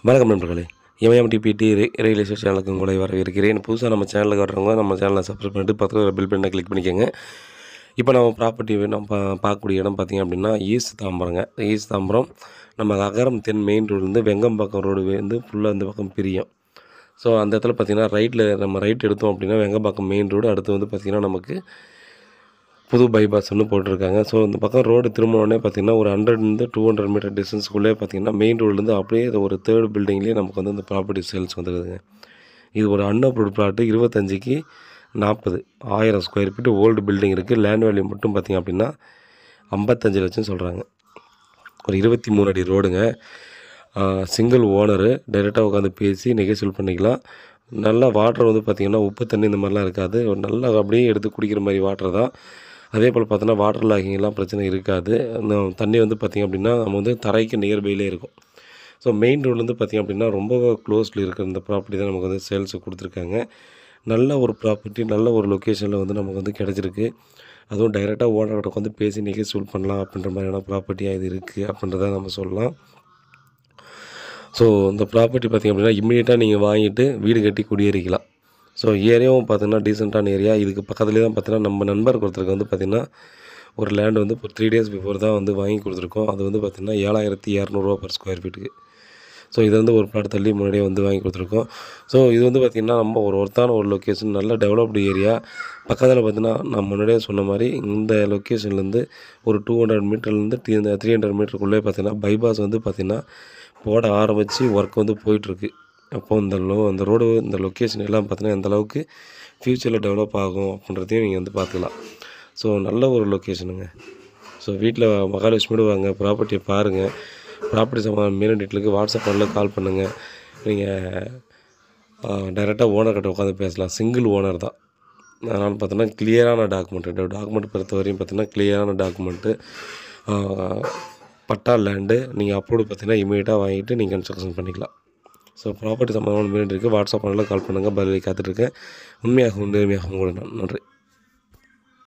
வணக்கம் நண்பர்களே. எம்எம்டிபிடி real estate சேனலுக்கு உங்களை வரவேற்கிறேன். புதுசாக நம்ம சேனலுக்கு வர்றவங்க நம்ம சேனலை சப்ஸ்கிரைப் பண்ணிட்டு பக்கத்தில் பில் பண்ண கிளிக் பண்ணிக்கோங்க. இப்போ நம்ம ப்ராப்பர்ட்டி நம்ம பார்க்கக்கூடிய இடம் பார்த்திங்க அப்படின்னா ஈஸ்ட் தாம்பரங்க. ஈஸ்ட் தாம்பரம் நம்ம அகரம் தென் மெயின் ரோடுலேருந்து வெங்கம்பாக்கம் ரோடு வந்து ஃபுல்லாக இந்த பக்கம் பிரியும். ஸோ அந்த இடத்துல பார்த்திங்கன்னா ரைட்டில் நம்ம ரைட் எடுத்தோம் அப்படின்னா வெங்கம்பாக்கம் மெயின் ரோடு, அடுத்து வந்து பார்த்திங்கன்னா நமக்கு புது பைபாஸ் ஒன்று போட்டிருக்காங்க. ஸோ இந்த பக்கம் ரோடு திரும்பினோடனே பார்த்திங்கன்னா ஒரு 100 to 200 மீட்டர் டிஸ்டன்ஸ்க்குள்ளே பார்த்திங்கன்னா மெயின் ரோட்லேருந்து அப்படியே ஒரு தேர்ட் பில்டிங்லேயே நமக்கு வந்து இந்த ப்ராப்பர்ட்டி சேல்ஸ் வந்துருக்குதுங்க. இது ஒரு அன்அப்ரூவ்ட் பிளாட்டு 25க்கு 40 1000 ஸ்கொயர் ஃபீட்டு ஓல்டு பில்டிங் இருக்குது. லேண்ட் வேல்யூ மட்டும் பார்த்திங்க அப்படின்னா 55 லட்சம் சொல்கிறாங்க. ஒரு 23 அடி ரோடுங்க. சிங்கிள் ஓனரு, டைரெக்டாக உட்காந்து பேசி நெகோசியேட் பண்ணிக்கலாம். நல்லா வாட்டர் வந்து பார்த்திங்கன்னா உப்பு தண்ணி இந்த மாதிரிலாம் இருக்காது. ஒரு நல்லா அப்படியே எடுத்து குடிக்கிற மாதிரி வாட்டர் தான். அதே போல் பார்த்தோன்னா வாட்டர் லாகிங்லாம் பிரச்சனை இருக்காது. அந்த தண்ணி வந்து பார்த்திங்க அப்படின்னா நம்ம வந்து தரைக்கு நியர்பையிலே இருக்கும். ஸோ மெயின் ரோட்லேருந்து பார்த்திங்க அப்படின்னா ரொம்ப க்ளோஸில் இருக்கிற இந்த ப்ராப்பர்ட்டி தான் நமக்கு வந்து சேல்ஸுக்கு கொடுத்துருக்காங்க. நல்ல ஒரு ப்ராப்பர்ட்டி, நல்ல ஒரு லொக்கேஷனில் வந்து நமக்கு வந்து கிடச்சிருக்கு. அதுவும் டைரெக்டாக ஓனர்கிட்ட வந்து பேசி நெகோசியேட் பண்ணலாம் அப்படின்ற மாதிரியான ப்ராப்பர்ட்டியாக இது இருக்குது அப்படின்றத நம்ம சொல்லலாம். ஸோ இந்த ப்ராப்பர்ட்டி பார்த்திங்க அப்படின்னா இம்மீடியட்டாக நீங்கள் வாங்கிட்டு வீடு கட்டி குடியேறிக்கலாம். ஸோ ஏரியாவும் பார்த்திங்கன்னா டீசெண்டான ஏரியா. இதுக்கு பக்கத்துலேயே தான் பார்த்திங்கன்னா நம்ம நண்பருக்கு ஒருத்தருக்கு வந்து பார்த்திங்கன்னா ஒரு லேண்ட் வந்து ஒரு 3 days பிஃபோர் தான் வந்து வாங்கி கொடுத்துருக்கோம். அது வந்து பார்த்திங்கன்னா 7200 per ஸ்கொயர் ஃபீட்டுக்கு. ஸோ இது வந்து ஒரு பிளாட் தள்ளி முன்னாடியே வந்து வாங்கி கொடுத்துருக்கோம். ஸோ இது வந்து பார்த்திங்கன்னா நம்ம ஒரு ஒர்த்தான ஒரு லொக்கேஷன், நல்ல டெவலப்டு ஏரியா. பக்கத்தில் பார்த்திங்கன்னா நான் முன்னாடியே சொன்ன மாதிரி இந்த லொக்கேஷன்லேருந்து ஒரு 200 மீட்டர்லேருந்து 300 மீட்டருக்குள்ளே பார்த்திங்கன்னா பைபாஸ் வந்து பார்த்திங்கன்னா போட ஆரம்பித்து ஒர்க் வந்து போயிட்டுருக்கு. அப்போ இந்த ரோடு இந்த லொக்கேஷன் எல்லாம் பார்த்தீங்கன்னா எந்த அளவுக்கு ஃப்யூச்சரில் டெவலப் ஆகும் அப்படின்றதையும் நீங்கள் வந்து பார்த்துக்கலாம். ஸோ நல்ல ஒரு லொக்கேஷனுங்க. ஸோ வீட்டில் மகாலட்சுமியோடு வாங்க, ப்ராப்பர்ட்டியை பாருங்கள். ப்ராப்பர்ட்டி சம்பந்தமான மேலும் டீட்டெயிலுக்கு வாட்ஸ்அப் பண்ணல கால் பண்ணுங்கள். நீங்கள் டைரெக்டாக ஓனர்கிட்ட உட்காந்து பேசலாம். சிங்கிள் ஓனர் தான். அதனால் பார்த்தோன்னா கிளியரான டாக்குமெண்ட் பொறுத்த வரையும் பார்த்தீங்கன்னா கிளியரான டாக்குமெண்ட்டு, பட்டா லேண்டு நீங்கள் அப்ரூவ்டு பார்த்தீங்கன்னா இமீடியட்டாக வாங்கிட்டு நீங்கள் கன்ஸ்ட்ரக்ஷன் பண்ணிக்கலாம். ஸோ ப்ராப்பர்ட்டி சம்பந்தமான மீண்டும் இருக்குது. வாட்ஸ்அப் பண்ணல கால் பண்ணுங்கள். பதிலை காத்துட்ருக்கேன். உண்மையாகவும் நேர்மையாகவும் கூட நன்றி.